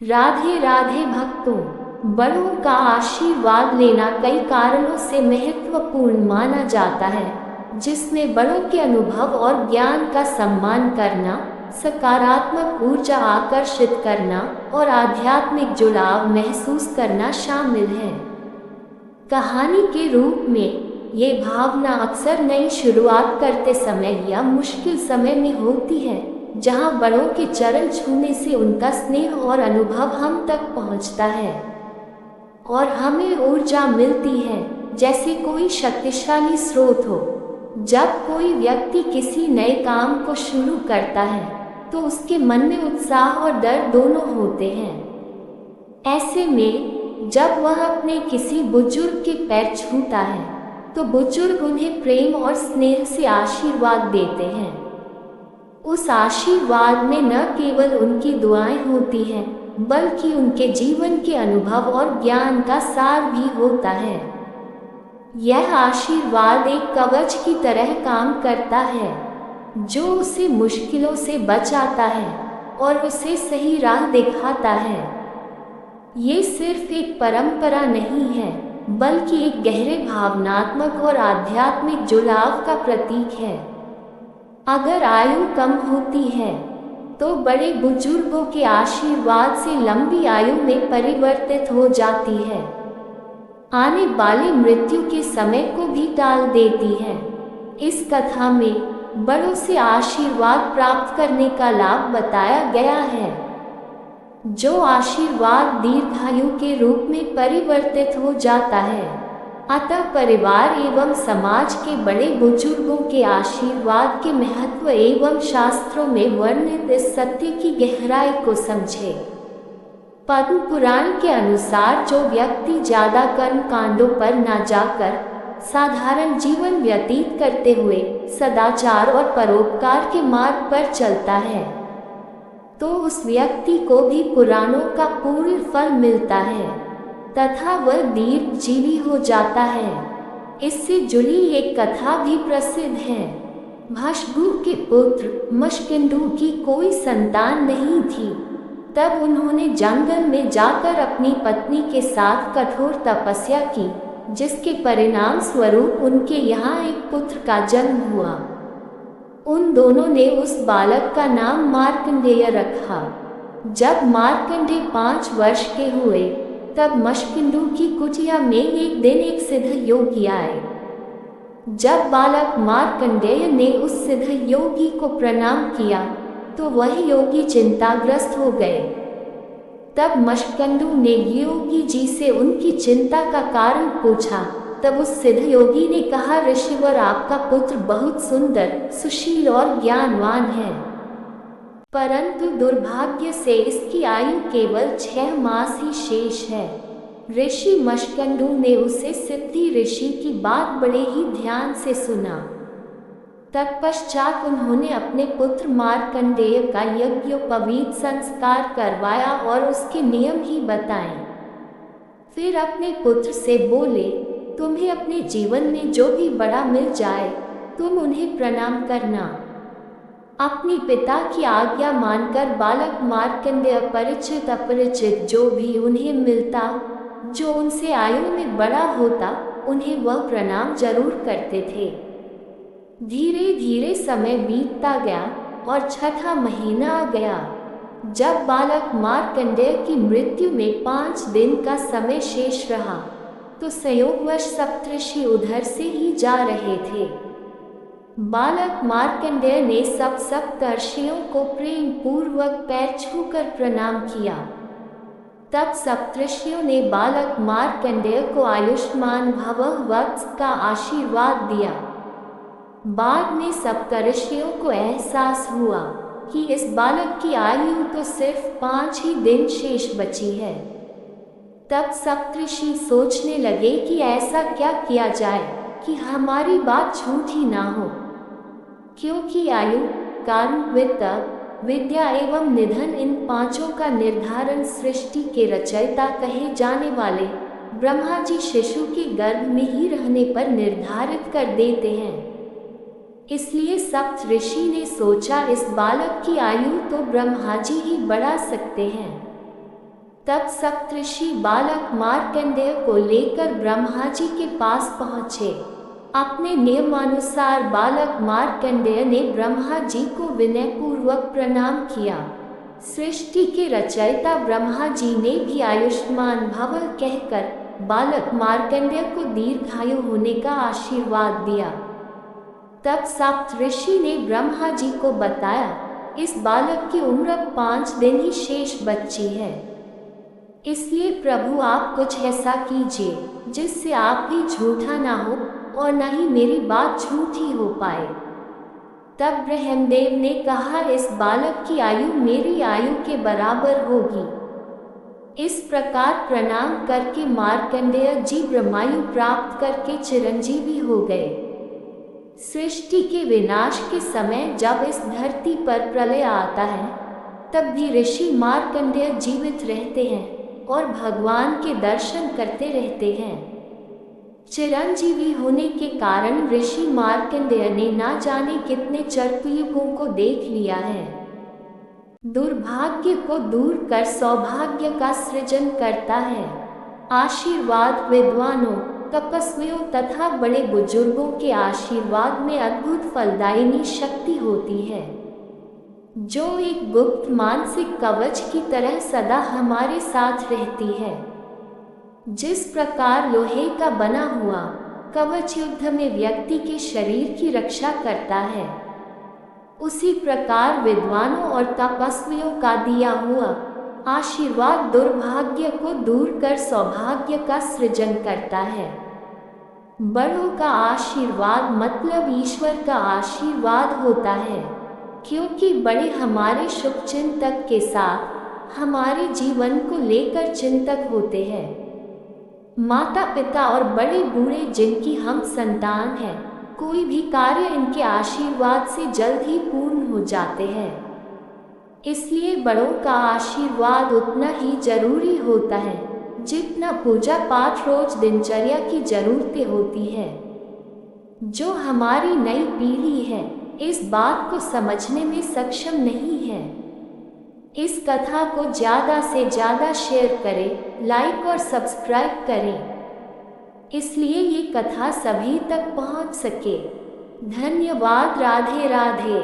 राधे राधे भक्तों, बड़ों का आशीर्वाद लेना कई कारणों से महत्वपूर्ण माना जाता है, जिसमें बड़ों के अनुभव और ज्ञान का सम्मान करना, सकारात्मक ऊर्जा आकर्षित करना और आध्यात्मिक जुड़ाव महसूस करना शामिल है। कहानी के रूप में ये भावना अक्सर नई शुरुआत करते समय या मुश्किल समय में होती है, जहाँ बड़ों के चरण छूने से उनका स्नेह और अनुभव हम तक पहुँचता है और हमें ऊर्जा मिलती है, जैसे कोई शक्तिशाली स्रोत हो। जब कोई व्यक्ति किसी नए काम को शुरू करता है, तो उसके मन में उत्साह और डर दोनों होते हैं। ऐसे में जब वह अपने किसी बुजुर्ग के पैर छूता है, तो बुजुर्ग उन्हें प्रेम और स्नेह से आशीर्वाद देते हैं। उस आशीर्वाद में न केवल उनकी दुआएं होती हैं, बल्कि उनके जीवन के अनुभव और ज्ञान का सार भी होता है। यह आशीर्वाद एक कवच की तरह काम करता है, जो उसे मुश्किलों से बचाता है और उसे सही राह दिखाता है। ये सिर्फ एक परंपरा नहीं है, बल्कि एक गहरे भावनात्मक और आध्यात्मिक जुड़ाव का प्रतीक है। अगर आयु कम होती है, तो बड़े बुजुर्गों के आशीर्वाद से लंबी आयु में परिवर्तित हो जाती है, आने वाली मृत्यु के समय को भी टाल देती है। इस कथा में बड़ों से आशीर्वाद प्राप्त करने का लाभ बताया गया है, जो आशीर्वाद दीर्घायु के रूप में परिवर्तित हो जाता है। अतः परिवार एवं समाज के बड़े बुजुर्गों के आशीर्वाद के महत्व एवं शास्त्रों में वर्णित इस सत्य की गहराई को समझे। पद्म पुराण के अनुसार जो व्यक्ति ज्यादा कर्म कांडों पर न जाकर साधारण जीवन व्यतीत करते हुए सदाचार और परोपकार के मार्ग पर चलता है, तो उस व्यक्ति को भी पुराणों का पूर्ण फल मिलता है तथा वह दीर्घजीवी हो जाता है। इससे जुड़ी एक कथा भी प्रसिद्ध है। भृगु के पुत्र मुष्किंदु की कोई संतान नहीं थी। तब उन्होंने जंगल में जाकर अपनी पत्नी के साथ कठोर तपस्या की, जिसके परिणाम स्वरूप उनके यहाँ एक पुत्र का जन्म हुआ। उन दोनों ने उस बालक का नाम मार्कंडेय रखा। जब मार्कंडेय 5 वर्ष के हुए, तब मुष्किंदु की कुटिया में एक दिन एक सिद्ध योगी आए। जब बालक मार्कंडेय ने उस सिद्ध योगी को प्रणाम किया, तो वह योगी चिंताग्रस्त हो गए। तब मुष्किंदु ने योगी जी से उनकी चिंता का कारण पूछा। तब उस सिद्ध योगी ने कहा, ऋषिवर, आपका पुत्र बहुत सुंदर, सुशील और ज्ञानवान है, परंतु दुर्भाग्य से इसकी आयु केवल 6 मास ही शेष है। ऋषि मुष्किंदु ने उसे सिद्धि ऋषि की बात बड़े ही ध्यान से सुना। तत्पश्चात उन्होंने अपने पुत्र मार्कंडेय का यज्ञोपवीत संस्कार करवाया और उसके नियम ही बताए। फिर अपने पुत्र से बोले, तुम्हें अपने जीवन में जो भी बड़ा मिल जाए, तुम उन्हें प्रणाम करना। अपने पिता की आज्ञा मानकर बालक मार्कंडेय परिचित अपरिचित जो भी उन्हें मिलता, जो उनसे आयु में बड़ा होता, उन्हें वह प्रणाम जरूर करते थे। धीरे धीरे समय बीतता गया और 6ठा महीना आ गया। जब बालक मार्कंडेय की मृत्यु में 5 दिन का समय शेष रहा, तो संयोगवश सप्तऋषि उधर से ही जा रहे थे। बालक मार्कंडेय ने सब सप्तर्षियों को प्रेम पूर्वक पैर छूकर प्रणाम किया। तब सप्तऋषियों ने बालक मार्कंडेय को आयुष्मान भवः वत्स का आशीर्वाद दिया। बाद में सप्तऋषियों को एहसास हुआ कि इस बालक की आयु तो सिर्फ 5 ही दिन शेष बची है। तब सप्तऋषि सोचने लगे कि ऐसा क्या किया जाए कि हमारी बात झूठ ही ना हो, क्योंकि आयु, कर्म, वित्त, विद्या एवं निधन, इन 5 का निर्धारण सृष्टि के रचयिता कहे जाने वाले ब्रह्मा जी शिशु के गर्भ में ही रहने पर निर्धारित कर देते हैं। इसलिए सप्तऋषि ने सोचा, इस बालक की आयु तो ब्रह्मा जी ही बढ़ा सकते हैं। तब सप्तऋषि बालक मार्कंडेय को लेकर ब्रह्मा जी के पास पहुँचे। अपने नियमानुसार बालक मार्कंडेय ने ब्रह्मा जी को विनयपूर्वक प्रणाम किया। सृष्टि के रचयिता ब्रह्मा जी ने भी आयुष्मान भव कहकर बालक मार्कंडेय को दीर्घायु होने का आशीर्वाद दिया। तब सप्तऋषि ने ब्रह्मा जी को बताया, इस बालक की उम्र 5 दिन ही शेष बची है, इसलिए प्रभु आप कुछ ऐसा कीजिए जिससे आप भी झूठा ना हो और न ही मेरी बात झूठी हो पाए। तब ब्रह्मदेव ने कहा, इस बालक की आयु मेरी आयु के बराबर होगी। इस प्रकार प्रणाम करके मार्कंडेय जी ब्रह्मायु प्राप्त करके चिरंजीवी हो गए। सृष्टि के विनाश के समय जब इस धरती पर प्रलय आता है, तब भी ऋषि मार्कंडेय जीवित रहते हैं और भगवान के दर्शन करते रहते हैं। चिरंजीवी होने के कारण ऋषि मार्कंडेय ने ना जाने कितने चतुर्युगों को देख लिया है। दुर्भाग्य को दूर कर सौभाग्य का सृजन करता है। आशीर्वाद विद्वानों, तपस्वियों तथा बड़े बुजुर्गों के आशीर्वाद में अद्भुत फलदायिनी शक्ति होती है, जो एक गुप्त मानसिक कवच की तरह सदा हमारे साथ रहती है। जिस प्रकार लोहे का बना हुआ कवच युद्ध में व्यक्ति के शरीर की रक्षा करता है, उसी प्रकार विद्वानों और तपस्वियों का दिया हुआ आशीर्वाद दुर्भाग्य को दूर कर सौभाग्य का सृजन करता है। बड़ों का आशीर्वाद मतलब ईश्वर का आशीर्वाद होता है, क्योंकि बड़े हमारे शुभ चिंतक के साथ हमारे जीवन को लेकर चिंतक होते हैं। माता पिता और बड़े बूढ़े जिनकी हम संतान हैं, कोई भी कार्य इनके आशीर्वाद से जल्द ही पूर्ण हो जाते हैं। इसलिए बड़ों का आशीर्वाद उतना ही जरूरी होता है जितना पूजा पाठ रोज दिनचर्या की जरूरतें होती है। जो हमारी नई पीढ़ी है इस बात को समझने में सक्षम नहीं है। इस कथा को ज़्यादा से ज़्यादा शेयर करें, लाइक और सब्सक्राइब करें, इसलिए ये कथा सभी तक पहुंच सके। धन्यवाद। राधे राधे।